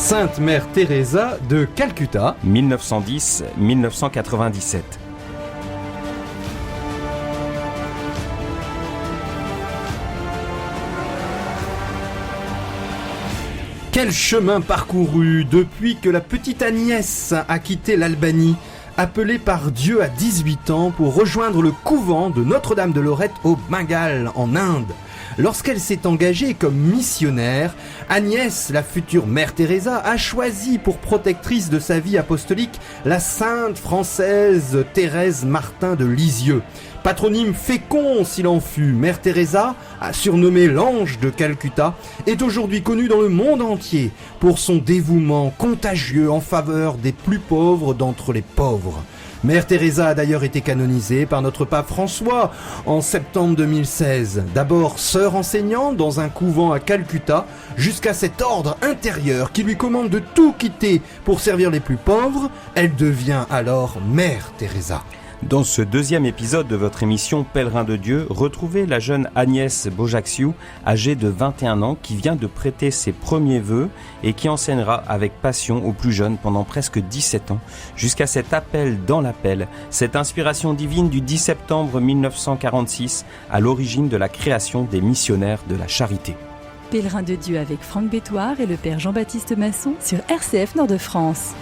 Sainte Mère Teresa de Calcutta, 1910-1997. Quel chemin parcouru depuis que la petite Agnès a quitté l'Albanie, appelée par Dieu à 18 ans pour rejoindre le couvent de Notre-Dame de Lorette au Bengale, en Inde. Lorsqu'elle s'est engagée comme missionnaire, Agnès, la future Mère Teresa, a choisi pour protectrice de sa vie apostolique la sainte française Thérèse Martin de Lisieux. Patronyme fécond s'il en fut, Mère Teresa, surnommée l'ange de Calcutta, est aujourd'hui connue dans le monde entier pour son dévouement contagieux en faveur des plus pauvres d'entre les pauvres. Mère Teresa a d'ailleurs été canonisée par notre pape François en septembre 2016. D'abord sœur enseignante dans un couvent à Calcutta, jusqu'à cet ordre intérieur qui lui commande de tout quitter pour servir les plus pauvres, elle devient alors Mère Teresa. Dans ce deuxième épisode de votre émission Pèlerin de Dieu, retrouvez la jeune Agnès Bojaxiou, âgée de 21 ans, qui vient de prêter ses premiers vœux et qui enseignera avec passion aux plus jeunes pendant presque 17 ans, jusqu'à cet appel dans l'appel, cette inspiration divine du 10 septembre 1946, à l'origine de la création des missionnaires de la charité. Pèlerin de Dieu avec Franck Bétoir et le père Jean-Baptiste Masson sur RCF Nord-de-France.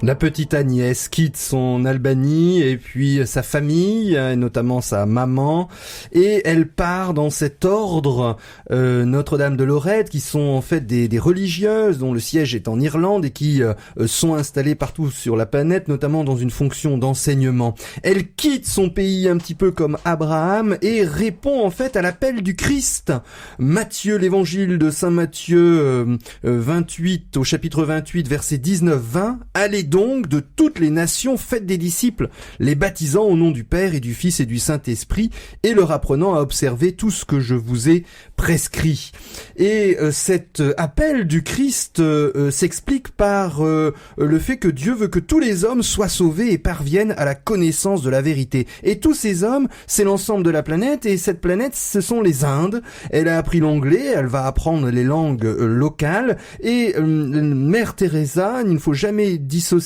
La petite Agnès quitte son Albanie et puis sa famille, notamment sa maman, et elle part dans cet ordre Notre-Dame de Lorette, qui sont en fait des religieuses dont le siège est en Irlande et qui sont installées partout sur la planète, notamment dans une fonction d'enseignement. Elle quitte son pays un petit peu comme Abraham et répond en fait à l'appel du Christ. Matthieu, l'évangile de Saint Matthieu 28, au chapitre 28, verset 19-20, allez donc de toutes les nations, faites des disciples, les baptisant au nom du Père et du Fils et du Saint-Esprit, et leur apprenant à observer tout ce que je vous ai prescrit. Et cet appel du Christ s'explique par le fait que Dieu veut que tous les hommes soient sauvés et parviennent à la connaissance de la vérité. Et tous ces hommes, c'est l'ensemble de la planète, et cette planète, ce sont les Indes. Elle a appris l'anglais, elle va apprendre les langues locales, et Mère Teresa, il ne faut jamais dissocier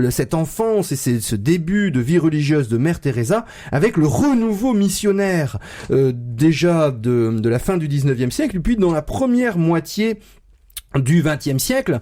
cette enfance et ce début de vie religieuse de Mère Teresa avec le renouveau missionnaire déjà de la fin du 19e siècle, puis dans la première moitié du XXe siècle.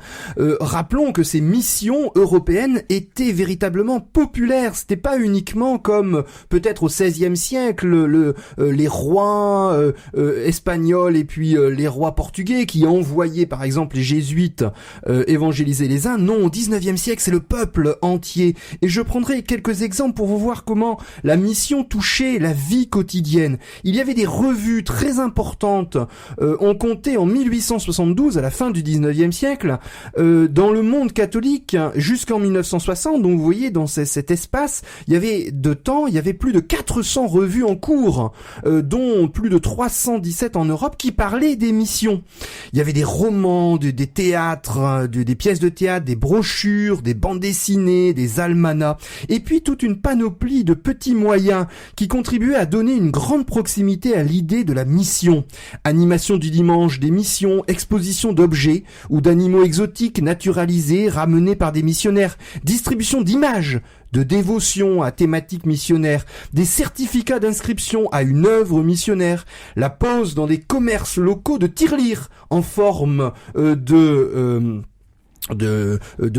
Rappelons que ces missions européennes étaient véritablement populaires. C'était pas uniquement comme peut-être au XVIe siècle les rois espagnols et puis les rois portugais qui envoyaient par exemple les jésuites évangéliser les Indes. Non, au XIXe siècle, c'est le peuple entier. Et je prendrai quelques exemples pour vous voir comment la mission touchait la vie quotidienne. Il y avait des revues très importantes. On comptait en 1872, à la fin du 19e siècle, dans le monde catholique jusqu'en 1960, donc vous voyez dans cet espace, il y avait plus de 400 revues en cours, dont plus de 317 en Europe qui parlaient des missions. Il y avait des romans, des théâtres, des pièces de théâtre, des brochures, des bandes dessinées, des almanachs, et puis toute une panoplie de petits moyens qui contribuaient à donner une grande proximité à l'idée de la mission. Animation du dimanche, des missions, exposition d'objets ou d'animaux exotiques naturalisés ramenés par des missionnaires, distribution d'images, de dévotion à thématique missionnaire, des certificats d'inscription à une œuvre missionnaire, la pose dans des commerces locaux de tirelires en forme de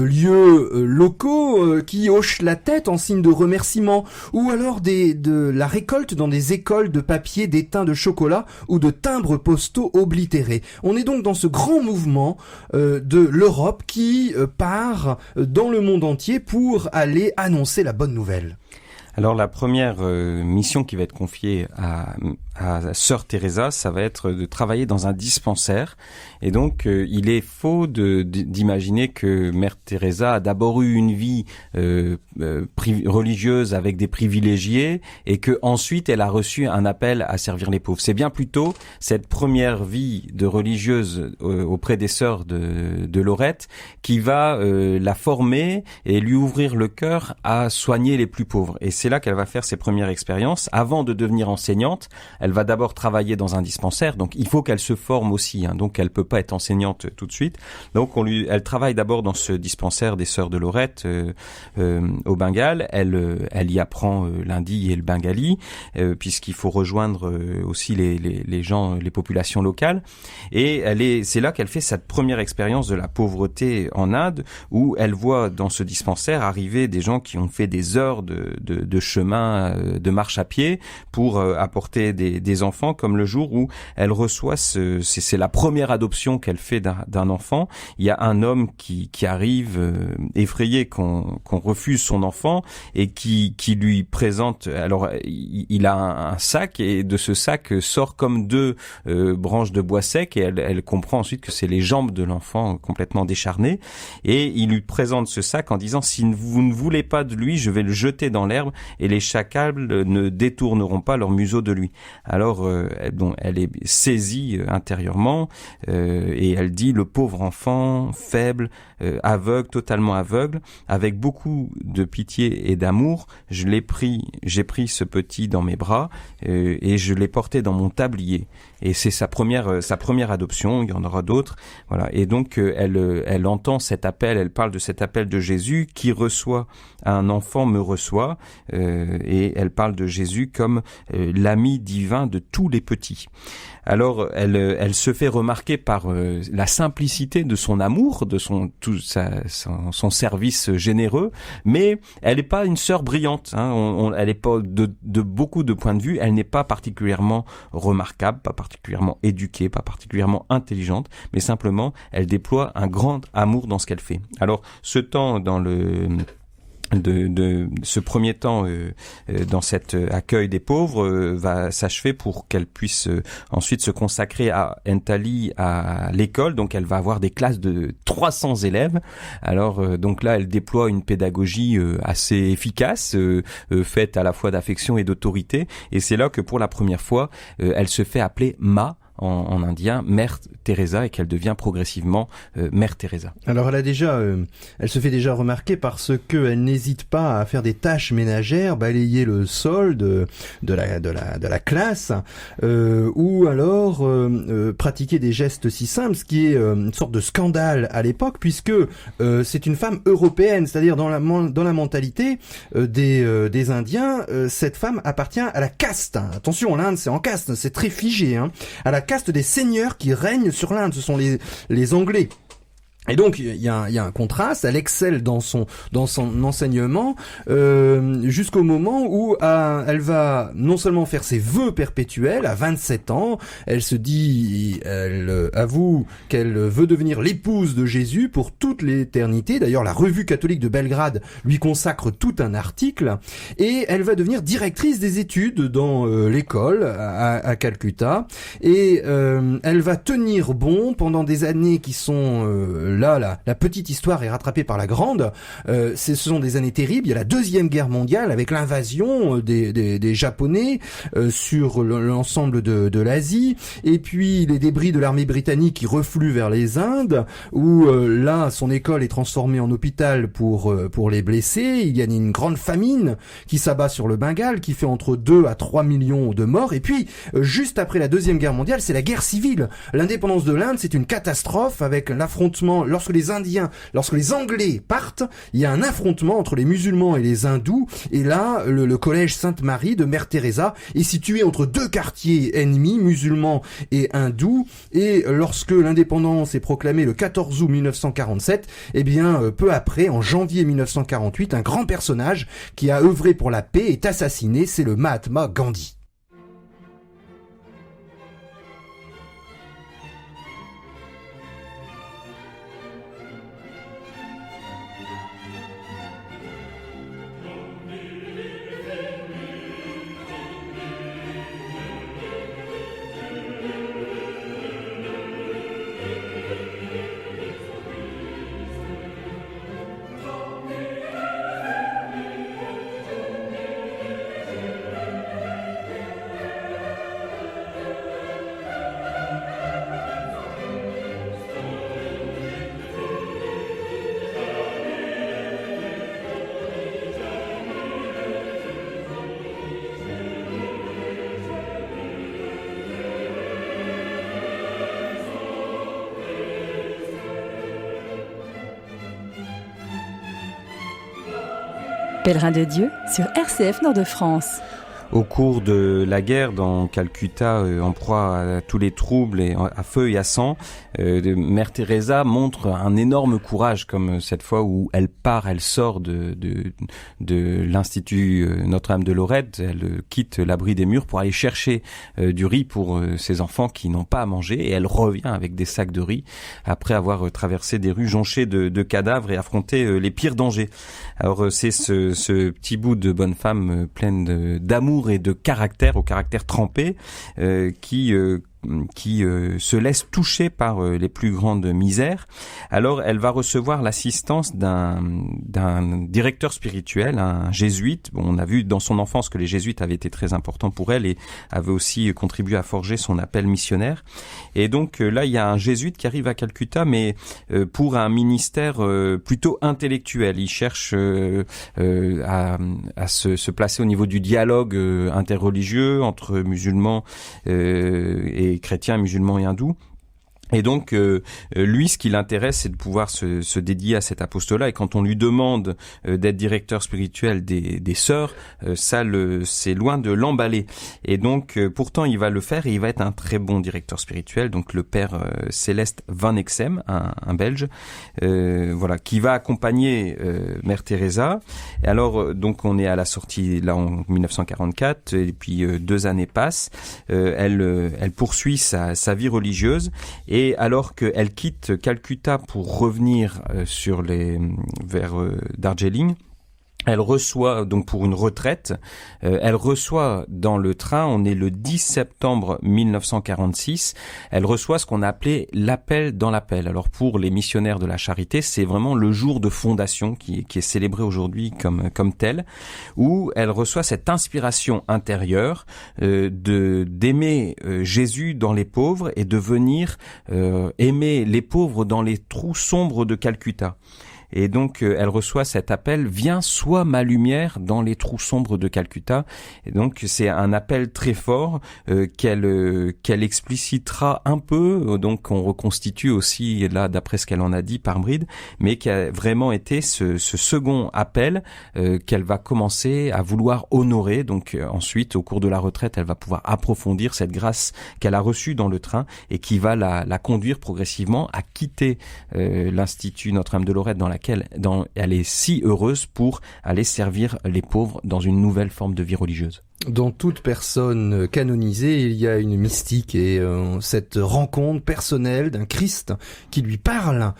lieux locaux qui hochent la tête en signe de remerciement, ou alors de la récolte dans des écoles de papier d'étain de chocolat ou de timbres postaux oblitérés. On est donc dans ce grand mouvement de l'Europe qui part dans le monde entier pour aller annoncer la bonne nouvelle. Alors la première mission qui va être confiée à Sœur Teresa, ça va être de travailler dans un dispensaire. Et donc, il est faux d'imaginer que Mère Teresa a d'abord eu une vie religieuse avec des privilégiés et que ensuite elle a reçu un appel à servir les pauvres. C'est bien plutôt cette première vie de religieuse auprès des sœurs de Lorette qui va la former et lui ouvrir le cœur à soigner les plus pauvres. Et c'est là qu'elle va faire ses premières expériences. Avant de devenir enseignante, elle va d'abord travailler dans un dispensaire, donc il faut qu'elle se forme aussi, donc elle peut pas être enseignante tout de suite. Donc elle travaille d'abord dans ce dispensaire des sœurs de Lorette au Bengale. Elle y apprend l'hindi et le bengali, puisqu'il faut rejoindre aussi les gens, les populations locales. Et c'est là qu'elle fait cette première expérience de la pauvreté en Inde, où elle voit dans ce dispensaire arriver des gens qui ont fait des heures de chemin, de marche à pied pour apporter des enfants, comme le jour où elle reçoit c'est la première adoption qu'elle fait d'un enfant. Il y a un homme qui arrive effrayé qu'on refuse son enfant et qui lui présente. Alors il a un sac et de ce sac sort comme deux branches de bois sec et elle comprend ensuite que c'est les jambes de l'enfant complètement décharnées et il lui présente ce sac en disant: si vous ne voulez pas de lui, je vais le jeter dans l'herbe et les chacals ne détourneront pas leur museau de lui. Alors elle est saisie intérieurement et elle dit: le pauvre enfant faible, aveugle, totalement aveugle, avec beaucoup de pitié et d'amour, j'ai pris ce petit dans mes bras et je l'ai porté dans mon tablier. Et c'est sa première adoption. Il y en aura d'autres, voilà. Et donc elle entend cet appel, elle parle de cet appel de Jésus qui reçoit un enfant me reçoit, et elle parle de Jésus comme l'ami divin de tous les petits. Alors elle se fait remarquer par la simplicité de son amour, de son service généreux, mais elle n'est pas une sœur brillante, elle n'est pas de beaucoup de points de vue, elle n'est pas particulièrement remarquable, pas particulièrement éduquée, pas particulièrement intelligente, mais simplement elle déploie un grand amour dans ce qu'elle fait. Alors ce temps dans ce premier temps dans cet accueil des pauvres va s'achever pour qu'elle puisse ensuite se consacrer à Entali, à l'école. Donc elle va avoir des classes de 300 élèves. Alors donc là elle déploie une pédagogie assez efficace, faite à la fois d'affection et d'autorité, et c'est là que pour la première fois elle se fait appeler Ma en indien, Mère Teresa, et qu'elle devient progressivement Mère Teresa. Alors elle se fait déjà remarquer parce que elle n'hésite pas à faire des tâches ménagères, balayer le sol de la classe, ou alors pratiquer des gestes si simples, ce qui est une sorte de scandale à l'époque, puisque c'est une femme européenne, c'est-à-dire dans la mentalité des Indiens, cette femme appartient à la caste. Attention, l'Inde c'est en caste, c'est très figé, à la caste des seigneurs qui règnent sur l'Inde, ce sont les Anglais. Et donc il y a un contraste. Elle excelle dans son enseignement jusqu'au moment où elle va non seulement faire ses vœux perpétuels à 27 ans. Elle avoue qu'elle veut devenir l'épouse de Jésus pour toute l'éternité. D'ailleurs, la Revue catholique de Belgrade lui consacre tout un article. Et elle va devenir directrice des études dans l'école à Calcutta. Et elle va tenir bon pendant des années qui sont là, la petite histoire est rattrapée par la grande. Ce sont des années terribles. Il y a la Deuxième Guerre mondiale avec l'invasion des Japonais sur l'ensemble de l'Asie, et puis les débris de l'armée britannique qui refluent vers les Indes, où là, son école est transformée en hôpital pour les blessés. Il y a une grande famine qui s'abat sur le Bengale, qui fait entre 2 à 3 millions de morts. Et puis, juste après la Deuxième Guerre mondiale, c'est la guerre civile. L'indépendance de l'Inde, c'est une catastrophe avec l'affrontement. Lorsque les Anglais partent, il y a un affrontement entre les musulmans et les hindous, et là, le collège Sainte-Marie de Mère Teresa est situé entre deux quartiers ennemis, musulmans et hindous, et lorsque l'indépendance est proclamée le 14 août 1947, eh bien, peu après, en janvier 1948, un grand personnage qui a œuvré pour la paix est assassiné, c'est le Mahatma Gandhi. Pèlerin de Dieu sur RCF Nord-de-France. Au cours de la guerre dans Calcutta, en proie à tous les troubles et à feu et à sang, Mère Teresa montre un énorme courage, comme cette fois où elle sort de l'Institut Notre-Dame de Lorette. Elle quitte l'abri des murs pour aller chercher du riz pour ses enfants qui n'ont pas à manger, et elle revient avec des sacs de riz après avoir traversé des rues jonchées de cadavres et affronté les pires dangers. Alors c'est ce petit bout de bonne femme pleine d'amour et de caractère, au caractère trempé, qui se laisse toucher par les plus grandes misères. Alors elle va recevoir l'assistance d'un directeur spirituel, un jésuite. Bon, on a vu dans son enfance que les jésuites avaient été très importants pour elle et avaient aussi contribué à forger son appel missionnaire. Et donc là, il y a un jésuite qui arrive à Calcutta, mais pour un ministère plutôt intellectuel. Il cherche à se placer au niveau du dialogue interreligieux entre musulmans et chrétiens, musulmans et hindous. Et donc, lui, ce qui l'intéresse, c'est de pouvoir se dédier à cet apostolat. Et quand on lui demande d'être directeur spirituel des sœurs, c'est loin de l'emballer. Et donc, pourtant, il va le faire et il va être un très bon directeur spirituel. Donc, le père Céleste Van Exem, un Belge, qui va accompagner Mère Teresa. Et alors, donc, on est à la sortie là en 1944, et puis 2 années passent. Elle poursuit sa vie religieuse. Et alors qu'elle quitte Calcutta pour revenir vers Darjeeling, elle reçoit, donc pour une retraite, elle reçoit dans le train, on est le 10 septembre 1946, elle reçoit ce qu'on a appelé l'appel dans l'appel. Alors pour les missionnaires de la charité, c'est vraiment le jour de fondation qui est célébré aujourd'hui comme tel, où elle reçoit cette inspiration intérieure d'aimer Jésus dans les pauvres et de venir aimer les pauvres dans les trous sombres de Calcutta. Et donc, elle reçoit cet appel, viens, sois ma lumière dans les trous sombres de Calcutta. Et donc, c'est un appel très fort qu'elle explicitera un peu. Donc, on reconstitue aussi, là, d'après ce qu'elle en a dit par bride, mais qui a vraiment été ce second appel qu'elle va commencer à vouloir honorer. Donc, ensuite, au cours de la retraite, elle va pouvoir approfondir cette grâce qu'elle a reçue dans le train et qui va la conduire progressivement à quitter l'Institut Notre-Dame de Lorette dans laquelle elle est si heureuse pour aller servir les pauvres dans une nouvelle forme de vie religieuse. Dans toute personne canonisée, il y a une mystique et cette rencontre personnelle d'un Christ qui lui parle,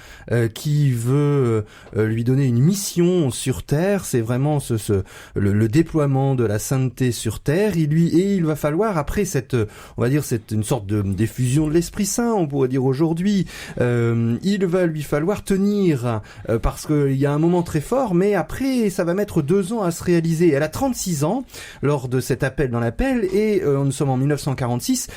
qui veut lui donner une mission sur terre. C'est vraiment le déploiement de la sainteté sur terre. Il va falloir après on va dire une sorte d'effusion de l'Esprit Saint, on pourrait dire aujourd'hui. Il va lui falloir tenir parce qu'il y a un moment très fort, mais après ça va mettre 2 ans à se réaliser. Elle a 36 ans lors de cet appel dans l'appel et nous sommes en 1946.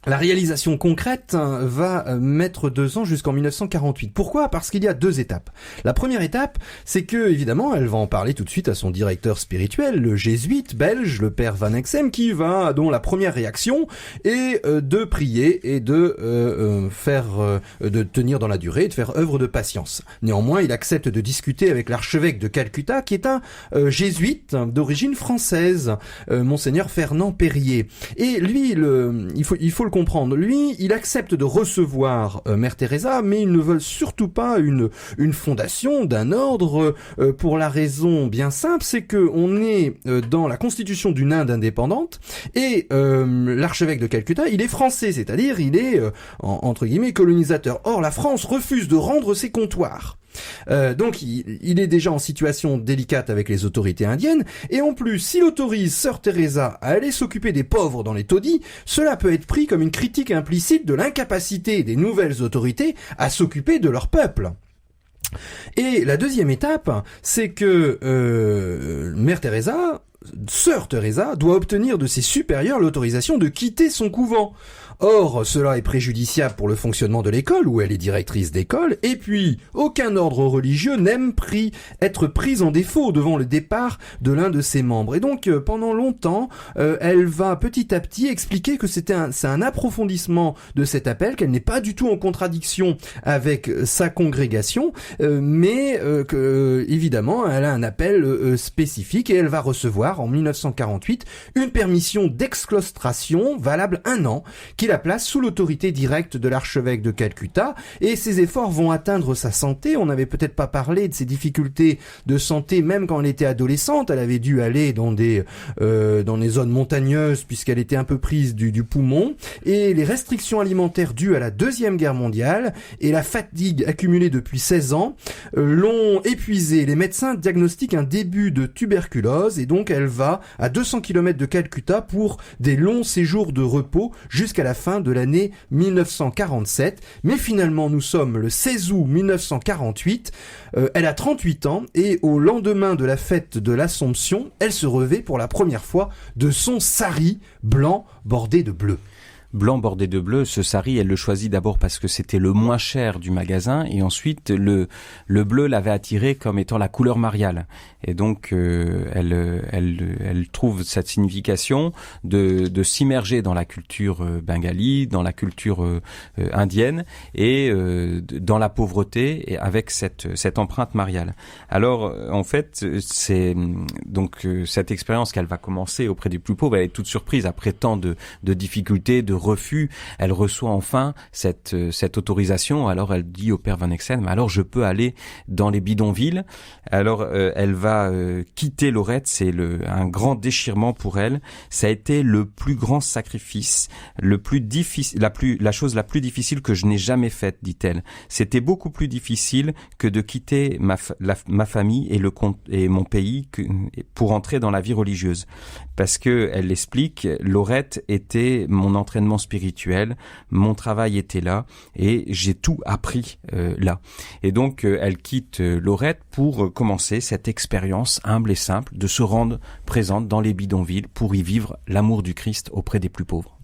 La réalisation concrète va mettre 2 ans jusqu'en 1948. Pourquoi ? Parce qu'il y a 2 étapes. La première étape, c'est que, évidemment, elle va en parler tout de suite à son directeur spirituel, le jésuite belge, le père Van Exem, dont la première réaction est de prier et de tenir dans la durée, de faire œuvre de patience. Néanmoins, il accepte de discuter avec l'archevêque de Calcutta, qui est un jésuite d'origine française, monseigneur Fernand Perrier. Et lui, il faut le comprendre. Lui, il accepte de recevoir Mère Teresa, mais il ne veut surtout pas une fondation d'un ordre pour la raison bien simple, c'est que on est dans la constitution d'une Inde indépendante et l'archevêque de Calcutta, il est français, c'est-à-dire il est entre guillemets colonisateur. Or, la France refuse de rendre ses comptoirs. Donc il est déjà en situation délicate avec les autorités indiennes, et en plus, s'il autorise Sœur Teresa à aller s'occuper des pauvres dans les taudis, cela peut être pris comme une critique implicite de l'incapacité des nouvelles autorités à s'occuper de leur peuple. Et la deuxième étape, c'est que Mère Teresa sœur Teresa doit obtenir de ses supérieurs l'autorisation de quitter son couvent. Or, cela est préjudiciable pour le fonctionnement de l'école, où elle est directrice d'école, et puis, aucun ordre religieux n'aime être pris en défaut devant le départ de l'un de ses membres. Et donc, pendant longtemps, elle va petit à petit expliquer que c'est un approfondissement de cet appel, qu'elle n'est pas du tout en contradiction avec sa congrégation, mais que, évidemment, elle a un appel spécifique, et elle va recevoir, en 1948, une permission d'exclostration valable 1 an, qui la place sous l'autorité directe de l'archevêque de Calcutta, et ses efforts vont atteindre sa santé. On n'avait peut-être pas parlé de ses difficultés de santé même quand elle était adolescente. Elle avait dû aller dans des zones montagneuses puisqu'elle était un peu prise du poumon, et les restrictions alimentaires dues à la Deuxième Guerre mondiale et la fatigue accumulée depuis 16 ans l'ont épuisée. Les médecins diagnostiquent un début de tuberculose, et donc elle va à 200 km de Calcutta pour des longs séjours de repos jusqu'à la fin de l'année 1947. Mais finalement, nous sommes le 16 août 1948. Elle a 38 ans, et au lendemain de la fête de l'Assomption, elle se revêt pour la première fois de son sari blanc bordé de bleu. Blanc bordé de bleu, ce sari, elle le choisit d'abord parce que c'était le moins cher du magasin, et ensuite le bleu l'avait attiré comme étant la couleur mariale. Et donc elle trouve cette signification de s'immerger dans la culture bengali, dans la culture indienne, et dans la pauvreté, et avec cette empreinte mariale. Alors en fait, c'est donc cette expérience qu'elle va commencer auprès des plus pauvres. Elle est toute surprise après tant de difficultés, de refus. Elle reçoit enfin cette autorisation. Alors elle dit au père Van Exel, mais alors je peux aller dans les bidonvilles. Alors elle va quitter Lorette. C'est un grand déchirement pour elle. Ça a été le plus grand sacrifice, le plus difficile, la chose la plus difficile que je n'ai jamais faite, dit-elle. C'était beaucoup plus difficile que de quitter ma famille et mon pays pour entrer dans la vie religieuse. Parce que elle l'explique, Lorette était mon entraînement spirituel, mon travail était là, et j'ai tout appris là. Et donc elle quitte Lorette pour commencer cette expérience humble et simple de se rendre présente dans les bidonvilles pour y vivre l'amour du Christ auprès des plus pauvres.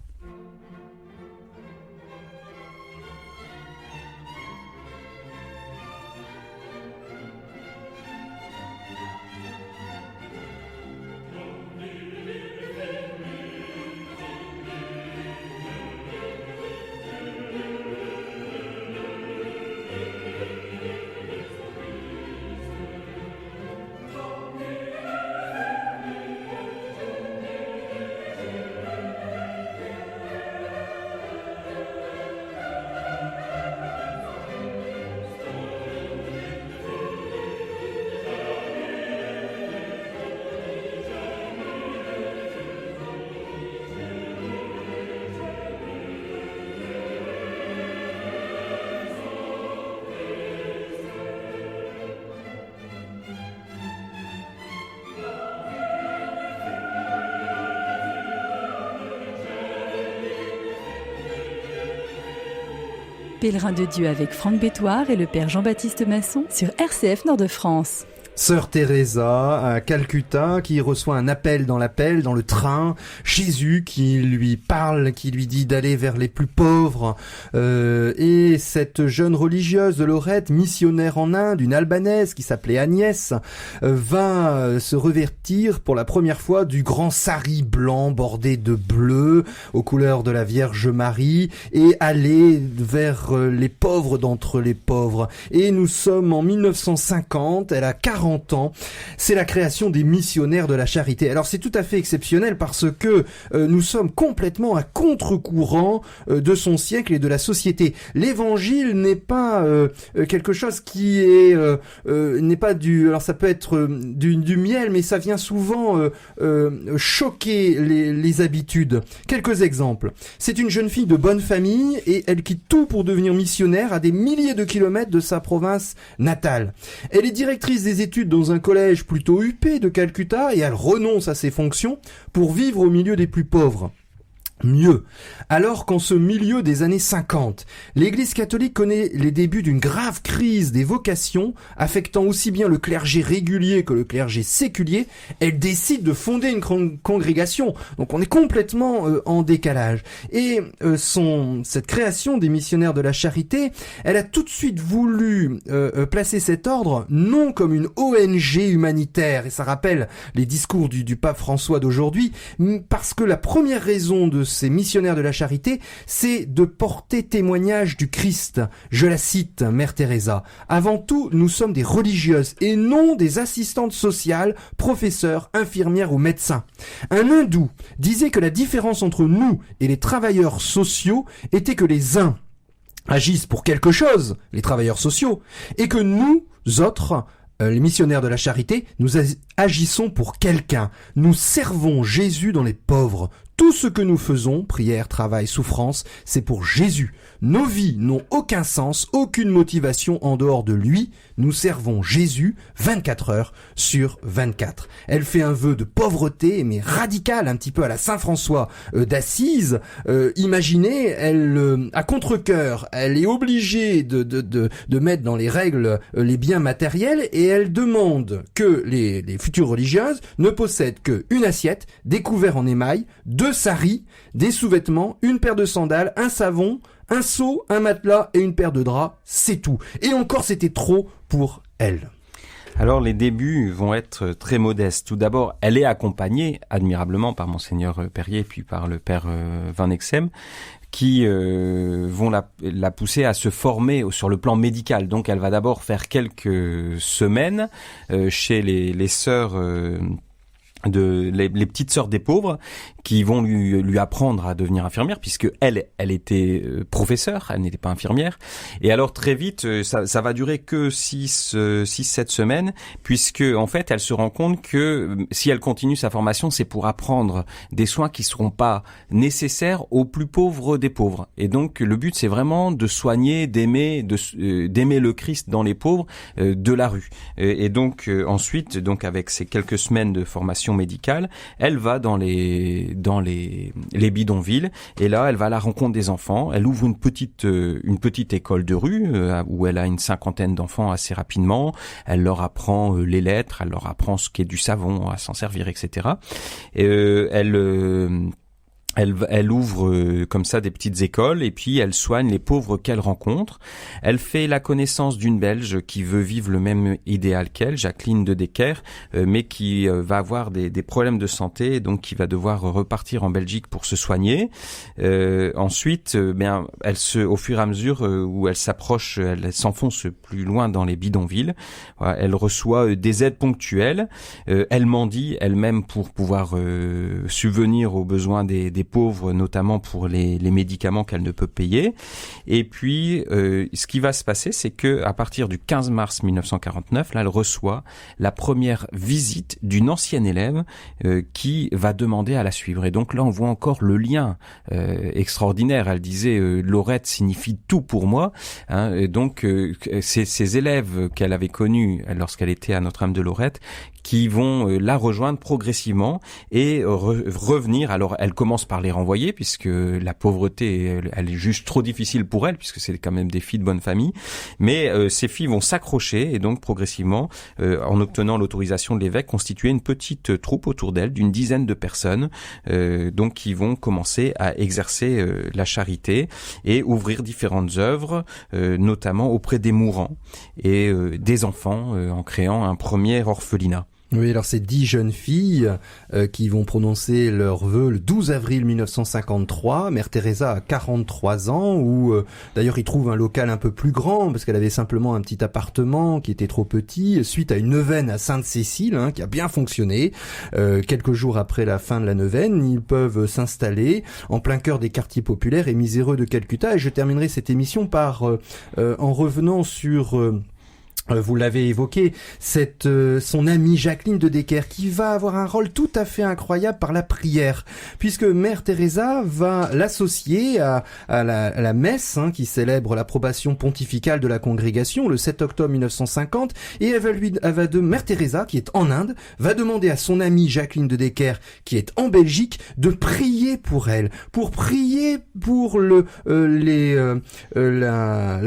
Pèlerin de Dieu avec Franck Bétoir et le père Jean-Baptiste Masson sur RCF Nord-de-France. Sœur Teresa à Calcutta qui reçoit un appel dans le train, Jésus qui lui parle, qui lui dit d'aller vers les plus pauvres, et cette jeune religieuse de Lorette, missionnaire en Inde, une albanaise qui s'appelait Agnès, va se revêtir pour la première fois du grand sari blanc bordé de bleu aux couleurs de la Vierge Marie, et aller vers les pauvres d'entre les pauvres. Et nous sommes en 1950, elle a 40 ans, c'est la création des missionnaires de la charité. Alors c'est tout à fait exceptionnel parce que nous sommes complètement à contre-courant de son siècle et de la société. L'évangile n'est pas quelque chose qui est n'est pas alors ça peut être du miel, mais ça vient souvent choquer les habitudes. Quelques exemples. C'est une jeune fille de bonne famille et elle quitte tout pour devenir missionnaire à des milliers de kilomètres de sa province natale. Elle est directrice des études dans un collège plutôt huppé de Calcutta, et elle renonce à ses fonctions pour vivre au milieu des plus pauvres. Mieux, alors qu'en ce milieu des années 50, l'Église catholique connaît les débuts d'une grave crise des vocations, affectant aussi bien le clergé régulier que le clergé séculier, elle décide de fonder une congrégation. Donc on est complètement en décalage. Et cette création des missionnaires de la charité, elle a tout de suite voulu placer cet ordre non comme une ONG humanitaire, et ça rappelle les discours du pape François d'aujourd'hui, parce que la première raison de ces missionnaires de la charité, c'est de porter témoignage du Christ. Je la cite, Mère Teresa. Avant tout, nous sommes des religieuses et non des assistantes sociales, professeurs, infirmières ou médecins. Un hindou disait que la différence entre nous et les travailleurs sociaux était que les uns agissent pour quelque chose, les travailleurs sociaux, et que nous autres, les missionnaires de la charité, nous agissons pour quelqu'un. Nous servons Jésus dans les pauvres. Tout ce que nous faisons, prière, travail, souffrance, c'est pour Jésus. Nos vies n'ont aucun sens, aucune motivation en dehors de lui. Nous servons Jésus 24 heures sur 24. Elle fait un vœu de pauvreté, mais radical, un petit peu à la Saint-François d'Assise. Imaginez, elle, à contre-cœur, elle est obligée de mettre dans les règles les biens matériels et elle demande que les futures religieuses ne possèdent qu'une assiette, des couverts en émail, 2 saris, des sous-vêtements, une paire de sandales, un savon, un seau, un matelas et une paire de draps, c'est tout. Et encore, c'était trop pour elle. Alors les débuts vont être très modestes. Tout d'abord, elle est accompagnée admirablement par Monseigneur Perrier puis par le Père Van Exem, qui vont la pousser à se former sur le plan médical. Donc elle va d'abord faire quelques semaines chez les sœurs les petites sœurs des pauvres qui vont lui apprendre à devenir infirmière, puisque elle était professeure, elle n'était pas infirmière. Et alors très vite, ça va durer que 6-7 semaines, puisque en fait elle se rend compte que si elle continue sa formation, c'est pour apprendre des soins qui seront pas nécessaires aux plus pauvres des pauvres. Et donc le but, c'est vraiment de soigner, d'aimer le Christ dans les pauvres de la rue. Et donc ensuite, donc avec ces quelques semaines de formation médicale, elle va dans les bidonvilles, et là elle va à la rencontre des enfants. Elle ouvre une petite école de rue où elle a une 50aine d'enfants assez rapidement. Elle leur apprend les lettres, elle leur apprend ce qu'est du savon, à s'en servir, etc. Elle ouvre comme ça des petites écoles et puis elle soigne les pauvres qu'elle rencontre. Elle fait la connaissance d'une Belge qui veut vivre le même idéal qu'elle, Jacqueline de Decker, mais qui va avoir des problèmes de santé, donc qui va devoir repartir en Belgique pour se soigner. Ensuite, au fur et à mesure où elle s'approche, elle s'enfonce plus loin dans les bidonvilles. Voilà, elle reçoit des aides ponctuelles. Elle mendie elle-même pour pouvoir subvenir aux besoins des pauvres, notamment pour les médicaments qu'elle ne peut payer. Et puis, ce qui va se passer, c'est que à partir du 15 mars 1949, là, elle reçoit la première visite d'une ancienne élève qui va demander à la suivre. Et donc là, on voit encore le lien extraordinaire. Elle disait Lorette signifie tout pour moi. Hein, et donc, ces élèves qu'elle avait connus lorsqu'elle était à Notre-Dame de Lorette, qui vont la rejoindre progressivement et revenir. Alors, elle commence par les renvoyer, puisque la pauvreté, elle est juste trop difficile pour elle, puisque c'est quand même des filles de bonne famille. Mais ces filles vont s'accrocher et donc progressivement, en obtenant l'autorisation de l'évêque, constituer une petite troupe autour d'elle d'une dizaine de personnes, donc qui vont commencer à exercer la charité et ouvrir différentes œuvres, notamment auprès des mourants et des enfants, en créant un premier orphelinat. Oui, alors c'est 10 jeunes filles qui vont prononcer leurs vœux le 12 avril 1953. Mère Teresa a 43 ans, où d'ailleurs ils trouvent un local un peu plus grand, parce qu'elle avait simplement un petit appartement qui était trop petit, suite à une neuvaine à Sainte-Cécile, qui a bien fonctionné. Quelques jours après la fin de la neuvaine, ils peuvent s'installer en plein cœur des quartiers populaires et miséreux de Calcutta. Et je terminerai cette émission par en revenant sur Vous l'avez évoqué, son amie Jacqueline de Decker qui va avoir un rôle tout à fait incroyable par la prière, puisque Mère Teresa va l'associer à la messe qui célèbre l'approbation pontificale de la congrégation le 7 octobre 1950, et Mère Teresa, qui est en Inde, va demander à son amie Jacqueline de Decker, qui est en Belgique, de prier pour elle, pour prier pour la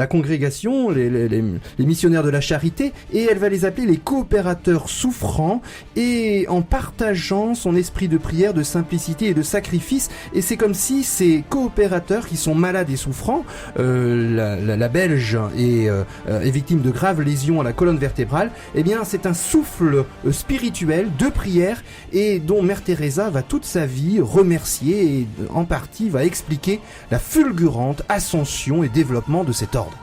congrégation, les missionnaires de la charité, et elle va les appeler les coopérateurs souffrants, et en partageant son esprit de prière, de simplicité et de sacrifice. Et c'est comme si ces coopérateurs qui sont malades et souffrants, la Belge est victime de graves lésions à la colonne vertébrale, eh bien c'est un souffle spirituel de prière, et dont Mère Teresa va toute sa vie remercier, et en partie va expliquer la fulgurante ascension et développement de cet ordre.